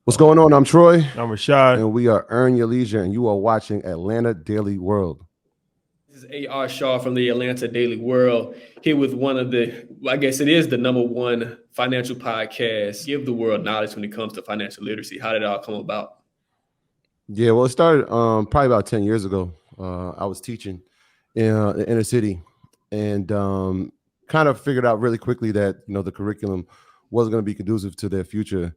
What's going on? I'm Troy, I'm Rashad. and we are Earn Your Leisure, and you are watching Atlanta Daily World. This is A.R. Shaw from the Atlanta Daily World here with one of I guess it is the number one financial podcast. Give the world knowledge when it comes to financial literacy. How did it all come about? Yeah, well, it started probably about 10 years ago. I was teaching in the inner city and kind of figured out really quickly that, the curriculum wasn't going to be conducive to their future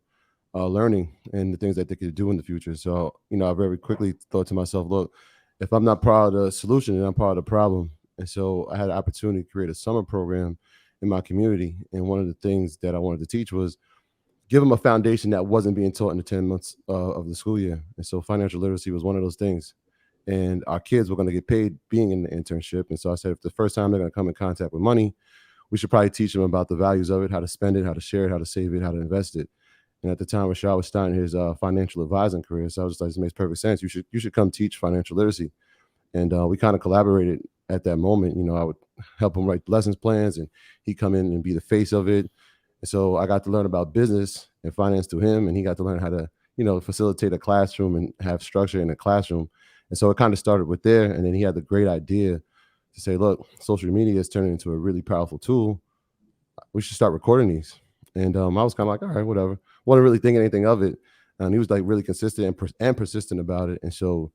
learning and the things that they could do in the future. So, I very quickly thought to myself, look, if I'm not part of the solution, then I'm part of the problem. And so I had an opportunity to create a summer program in my community. And one of the things that I wanted to teach was give them a foundation that wasn't being taught in the 10 months of the school year. And so financial literacy was one of those things. And our kids were going to get paid being in the internship. And so I said, if the first time they're going to come in contact with money, we should probably teach them about the values of it, how to spend it, how to share it, how to save it, how to invest it. And at the time, Rashad was starting his financial advising career. So I was just like, this makes perfect sense. You should come teach financial literacy. And we kind of collaborated at that moment. I would help him write lessons plans, and he'd come in and be the face of it. And so I got to learn about business and finance through him, and he got to learn how to, facilitate a classroom and have structure in a classroom. And so it kind of started with there. And then he had the great idea to say, look, social media is turning into a really powerful tool. We should start recording these. And I was kind of like, all right, whatever. Wasn't really thinking anything of it. And he was like really consistent and persistent about it. And so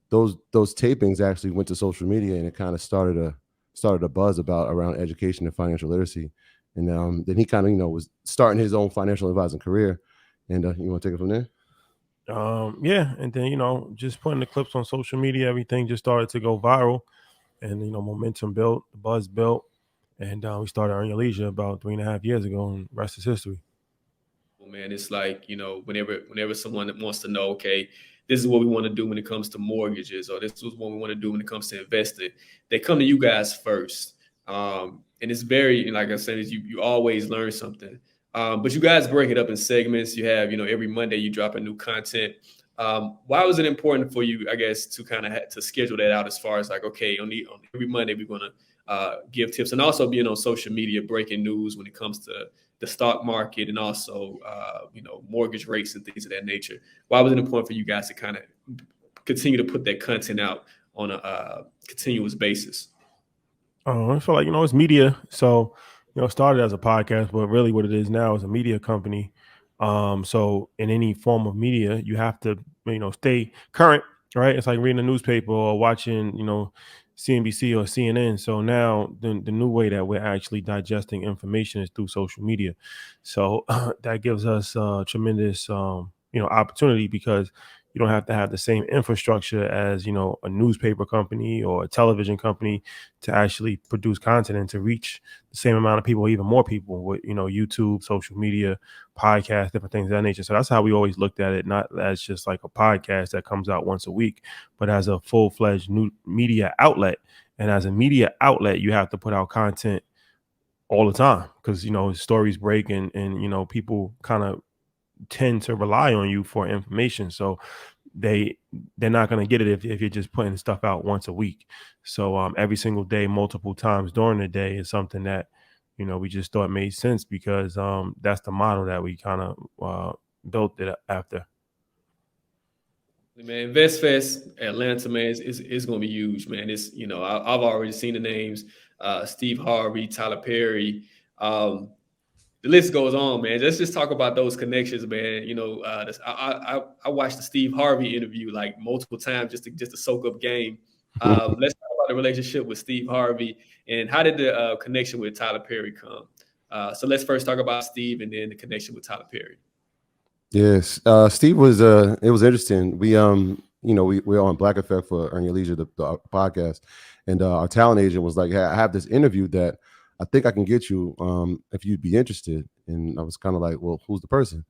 those tapings actually went to social media, and it kind of started a buzz about around education and financial literacy. And then he kind of was starting his own financial advising career. And you want to take it from there? Yeah, and then just putting the clips on social media, everything just started to go viral, and momentum built, the buzz built, and we started Earn Your Leisure about 3.5 years ago, and rest is history. Well, man, it's like, whenever someone wants to know, okay, this is what we want to do when it comes to mortgages, or this is what we want to do when it comes to investing, they come to you guys first. And it's very, like I said, you always learn something. But you guys break it up in segments. You have, every Monday you drop a new content. Why was it important for you, I guess, to kind of to schedule that out as far as like, okay, on every Monday we're going to give tips, and also being on social media, breaking news when it comes to the stock market and also, mortgage rates and things of that nature. Why was it important for you guys to kind of continue to put that content out on a continuous basis? I feel like it's media, so it started as a podcast, but really what it is now is a media company. So in any form of media, you have to stay current, right? It's like reading a newspaper or watching CNBC or CNN. So now the new way that we're actually digesting information is through social media. So that gives us tremendous opportunity, because you don't have to have the same infrastructure as a newspaper company or a television company to actually produce content and to reach the same amount of people, even more people, with YouTube, social media, podcasts, different things of that nature. So that's how we always looked at it, not as just like a podcast that comes out once a week, but as a full-fledged new media outlet. And as a media outlet, you have to put out content all the time, because stories break, and people kind of tend to rely on you for information. So they're not going to get it if you're just putting stuff out once a week. So every single day, multiple times during the day, is something that we just thought made sense, because that's the model that we kind of built it after. Man, InvestFest Atlanta, man, is going to be huge, man. It's I've already seen the names, Steve Harvey, Tyler Perry. The list goes on, man. Let's just talk about those connections, man. I watched the Steve Harvey interview like multiple times just to soak up game. Let's talk about the relationship with Steve Harvey, and how did the connection with Tyler Perry come? So let's first talk about Steve, and then the connection with Tyler Perry. Yes, Steve was. It was interesting. We're on Black Effect for Earn Your Leisure, the podcast, and our talent agent was like, "Hey, I have this interview that I think I can get you if you'd be interested." And I was kind of like, "Well, who's the person?"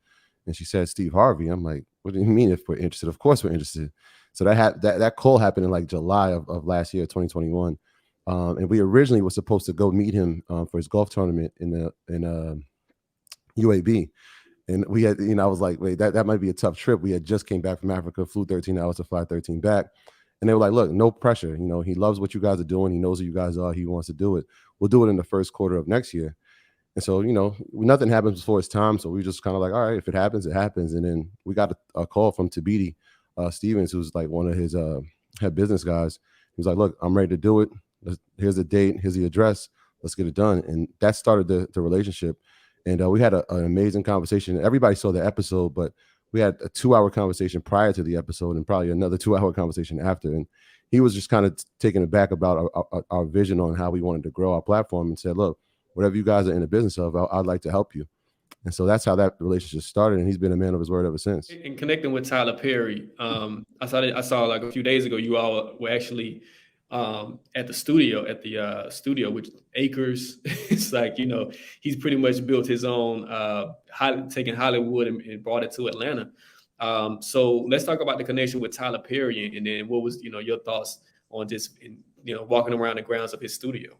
And she said, "Steve Harvey." I'm like, "What do you mean if we're interested? Of course we're interested." So that call happened in like July of last year, 2021, and we originally were supposed to go meet him for his golf tournament in UAB. And we had, I was like, wait, that might be a tough trip. We had just came back from Africa, flew 13 hours to fly 13 back. And they were like, look, no pressure. He loves what you guys are doing. He knows who you guys are. He wants to do it. We'll do it in the first quarter of next year. And so, nothing happens before it's time. So we just kind of like, all right, if it happens, it happens. And then we got a call from Tabiti Stevens, who's like one of his head business guys. He was like, look, I'm ready to do it. Here's the date. Here's the address. Let's get it done. And that started the relationship. And we had an amazing conversation. Everybody saw the episode, but we had a 2-hour conversation prior to the episode and probably another 2-hour conversation after. And he was just kind of taken aback about our vision on how we wanted to grow our platform and said, look, whatever you guys are in the business of, I'd like to help you. And so that's how that relationship started. And he's been a man of his word ever since. In connecting with Tyler Perry, I saw like a few days ago, you all were actually at the studio with Acres. It's like, he's pretty much built his own, taking Hollywood and brought it to Atlanta. So let's talk about the connection with Tyler Perry, and then what was, your thoughts on just, walking around the grounds of his studio.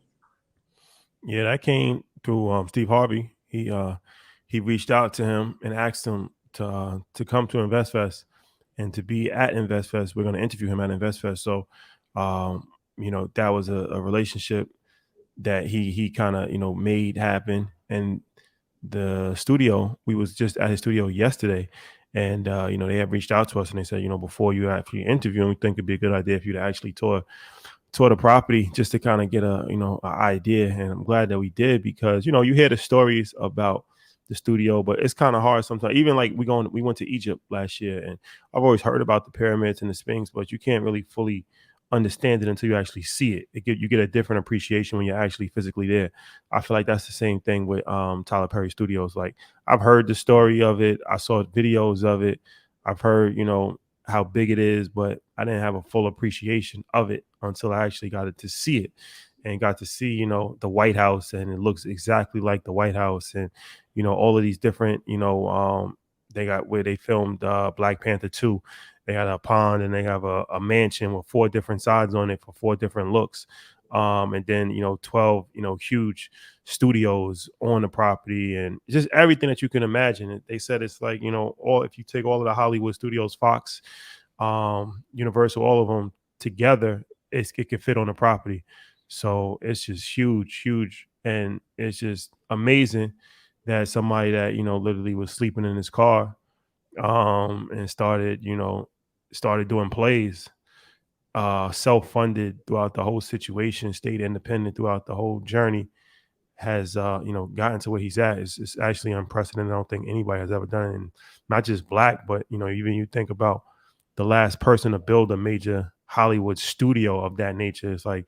Yeah, that came through Steve Harvey. He reached out to him and asked him to come to InvestFest and to be at InvestFest. We're going to interview him at InvestFest. So, that was a relationship that he kind of made happen. And the studio, we was just at his studio yesterday, and they have reached out to us and they said, before you actually interview, we think it'd be a good idea for you to actually tour the property just to kind of get an idea. And I'm glad that we did, because you hear the stories about the studio, but it's kind of hard sometimes. Even like we went to Egypt last year, and I've always heard about the pyramids and the Sphinx, but you can't really fully understand it until you actually see it. You get a different appreciation when you're actually physically there. I feel like that's the same thing with Tyler Perry Studios. Like, I've heard the story of it, I saw videos of it, I've heard how big it is, but I didn't have a full appreciation of it until I actually got to see it and got to see, the White House, and it looks exactly like the White House. And, all of these different, they got where they filmed Black Panther 2. They had a pond and they have a mansion with 4 different sides on it for 4 different looks. And then, 12, huge studios on the property, and just everything that you can imagine. They said it's like, if you take all of the Hollywood studios, Fox, Universal, all of them together, it could fit on the property. So it's just huge. And it's just amazing that somebody that, literally was sleeping in his car, and started doing plays, self-funded throughout the whole situation, stayed independent throughout the whole journey, has gotten to where he's at. It's actually unprecedented. I don't think anybody has ever done it, and not just Black, but even you think about the last person to build a major Hollywood studio of that nature. It's like,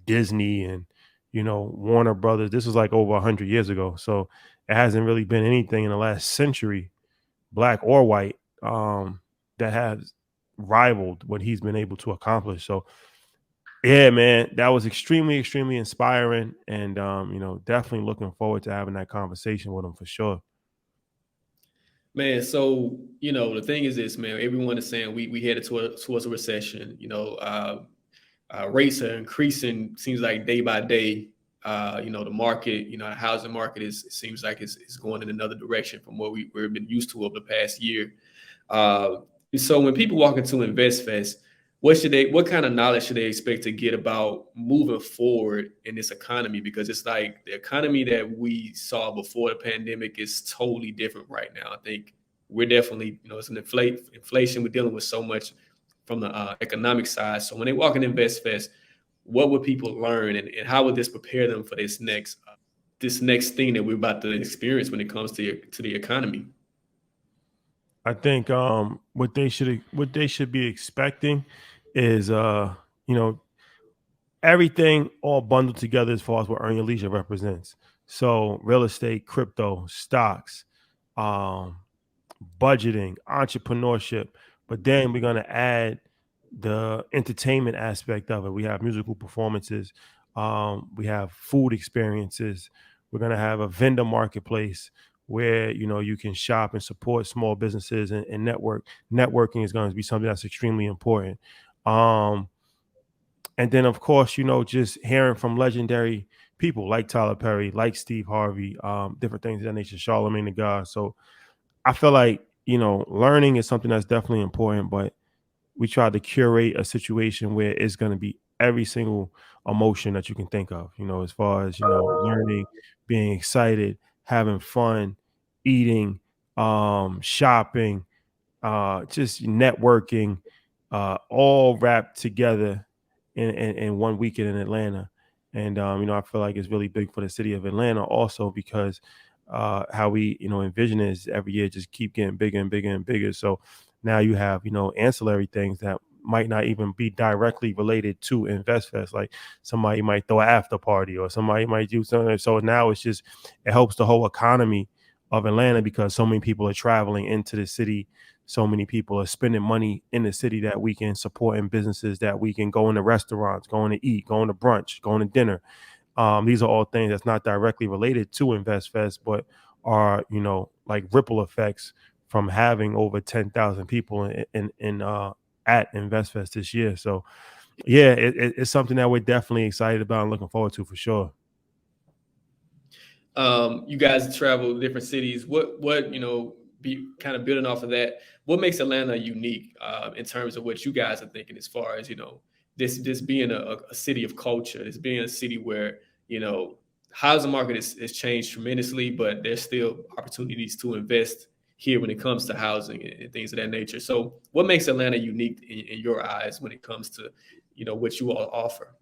Disney and Warner Brothers. This was like over 100 years ago, so it hasn't really been anything in the last century, Black or white, that has rivaled what he's been able to accomplish. So yeah, man, that was extremely inspiring, and definitely looking forward to having that conversation with him for sure. Man, so the thing is this, man. Everyone is saying we headed towards a recession. Rates are increasing. Seems like day by day. The market, the housing market seems like it's going in another direction from what we've been used to over the past year. So when people walk into InvestFest, what kind of knowledge should they expect to get about moving forward in this economy? Because it's like the economy that we saw before the pandemic is totally different right now. I think we're definitely, it's an inflation. We're dealing with so much from the economic side. So when they walk in InvestFest, what would people learn, and how would this prepare them for this next thing that we're about to experience when it comes to the economy? I think what they should be expecting is everything all bundled together as far as what Earn Your Leisure represents. So real estate, crypto, stocks, um, budgeting, entrepreneurship, but then we're gonna add the entertainment aspect of it. We have musical performances, we have food experiences. We're gonna have a vendor marketplace where you can shop and support small businesses and network. Networking is going to be something that's extremely important. Um, and then of course, just hearing from legendary people like Tyler Perry, like Steve Harvey, different things of that nature, Charlemagne the God. So I feel like, learning is something that's definitely important, but we try to curate a situation where it's going to be every single emotion that you can think of, as far as, learning, being excited, having fun, eating, shopping, just networking, all wrapped together in 1 weekend in Atlanta. And I feel like it's really big for the city of Atlanta also because how we envision it is every year just keep getting bigger and bigger and bigger. So now you have ancillary things that might not even be directly related to InvestFest. Like somebody might throw an after party or somebody might do something. So now it helps the whole economy of Atlanta because so many people are traveling into the city. So many people are spending money in the city that weekend, supporting businesses that weekend, going to restaurants, going to eat, going to brunch, going to dinner. These are all things that's not directly related to InvestFest, but are like ripple effects from having over 10,000 people at InvestFest this year. So yeah, it's something that we're definitely excited about and looking forward to for sure. You guys travel to different cities. What be kind of building off of that? What makes Atlanta unique in terms of what you guys are thinking as far as this being a city of culture, this being a city where housing market is changed tremendously, but there's still opportunities to invest here when it comes to housing and things of that nature. So, what makes Atlanta unique in your eyes when it comes to what you all offer?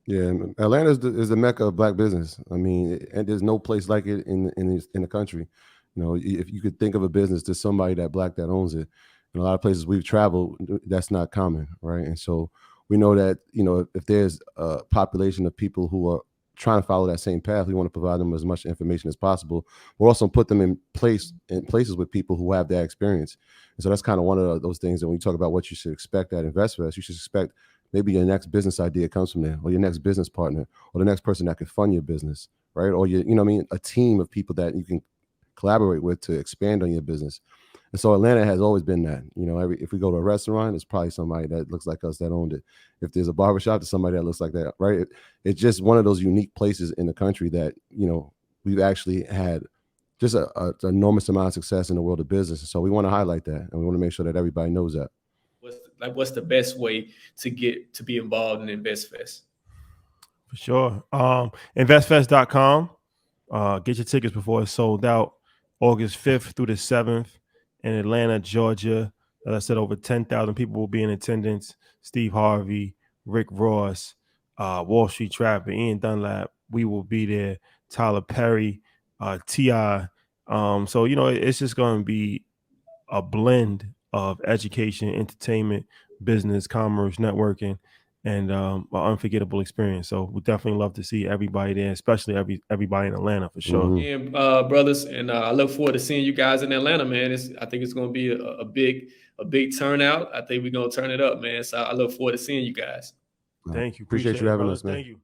Yeah, Atlanta is the mecca of black business. I mean, and there's no place like it in the country. If you could think of a business, there's somebody that black that owns it. In a lot of places we've traveled, that's not common, right? And so we know that if there's a population of people who are trying to follow that same path, we want to provide them as much information as possible. We'll also put them in places with people who have that experience. And so that's kind of one of those things that when you talk about what you should expect at InvestFest, you should expect maybe your next business idea comes from there, or your next business partner, or the next person that can fund your business, right? Or a team of people that you can collaborate with to expand on your business. And so Atlanta has always been that. If we go to a restaurant, it's probably somebody that looks like us that owned it. If there's a barbershop, it's somebody that looks like that, right? It's just one of those unique places in the country that we've actually had just an enormous amount of success in the world of business. And so we want to highlight that, and we want to make sure that everybody knows that. What's the best way to get to be involved in InvestFest? For sure. InvestFest.com. Get your tickets before it's sold out. August 5th through the 7th in Atlanta, Georgia. As I said, over 10,000 people will be in attendance. Steve Harvey, Rick Ross, Wall Street Trapper, Ian Dunlap. We will be there. Tyler Perry, T.I. So, it's just going to be a blend of education, entertainment, business, commerce, networking, and an unforgettable experience. So we definitely love to see everybody there, especially everybody in Atlanta for sure. And brothers, and I look forward to seeing you guys in Atlanta, man. I think it's going to be a big turnout. I think we're going to turn it up, man. So I look forward to seeing you guys. Thank you. Appreciate you having us, man. Thank you.